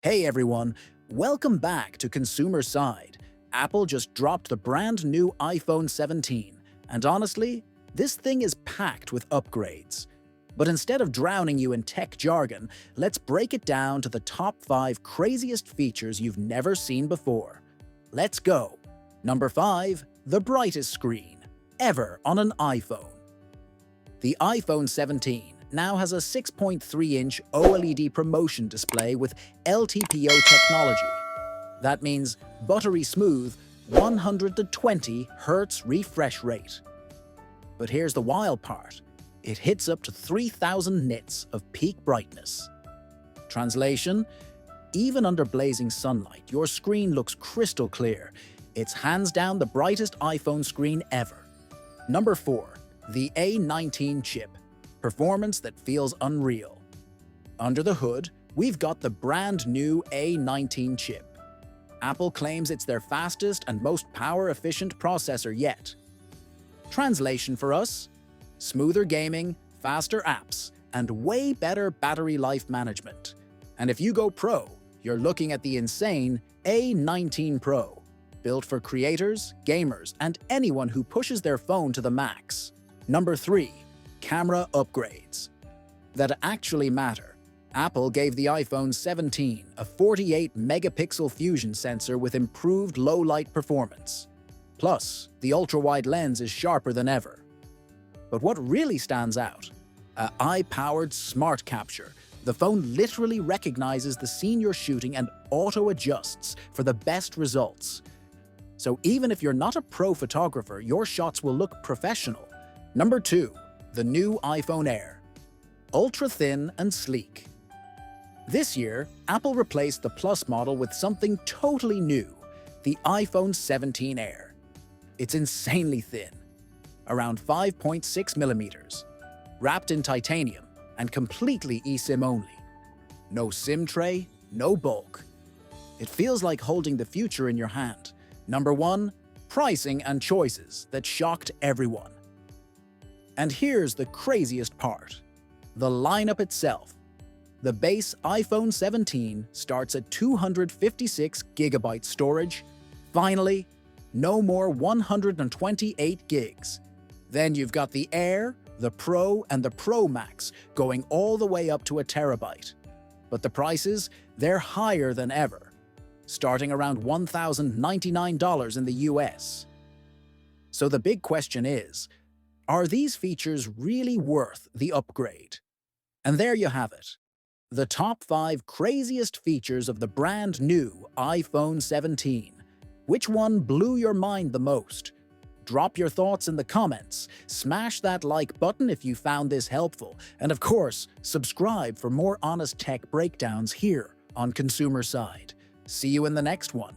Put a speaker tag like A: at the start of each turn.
A: Hey everyone, welcome back to Consumer Side. Apple just dropped the brand new iPhone 17, and honestly, this thing is packed with upgrades. But instead of drowning you in tech jargon, let's break it down to the top 5 craziest features you've never seen before. Let's go! Number 5. The brightest screen ever on an iPhone. The iPhone 17 now has a 6.3-inch OLED ProMotion display with LTPO technology. That means buttery smooth 120 Hz refresh rate. But here's the wild part. It hits up to 3000 nits of peak brightness. Translation: even under blazing sunlight, your screen looks crystal clear. It's hands down the brightest iPhone screen ever. Number 4. The A19 chip. Performance that feels unreal. Under the hood, we've got the brand new A19 chip. Apple claims it's their fastest and most power-efficient processor yet. Translation for us: smoother gaming, faster apps, and way better battery life management. And if you go Pro, you're looking at the insane A19 Pro, built for creators, gamers, and anyone who pushes their phone to the max. Number 3. Camera upgrades that actually matter. Apple gave the iPhone 17 a 48-megapixel fusion sensor with improved low-light performance. Plus, the ultra-wide lens is sharper than ever. But what really stands out? An AI-powered smart capture. The phone literally recognizes the scene you're shooting and auto-adjusts for the best results. So even if you're not a pro photographer, your shots will look professional. Number 2. The new iPhone Air. Ultra-thin and sleek. This year, Apple replaced the Plus model with something totally new, the iPhone 17 Air. It's insanely thin, around 5.6 millimeters, wrapped in titanium, and completely eSIM only. No SIM tray, no bulk. It feels like holding the future in your hand. Number 1. Pricing and choices that shocked everyone. And here's the craziest part: the lineup itself. The base iPhone 17 starts at 256 GB storage. Finally, no more 128 gigs. Then you've got the Air, the Pro, and the Pro Max going all the way up to a terabyte. But the prices, they're higher than ever, starting around $1,099 in the US. So the big question is, are these features really worth the upgrade? And there you have it. The top 5 craziest features of the brand new iPhone 17. Which one blew your mind the most? Drop your thoughts in the comments, smash that like button if you found this helpful, and of course, subscribe for more honest tech breakdowns here on Consumer Side. See you in the next one.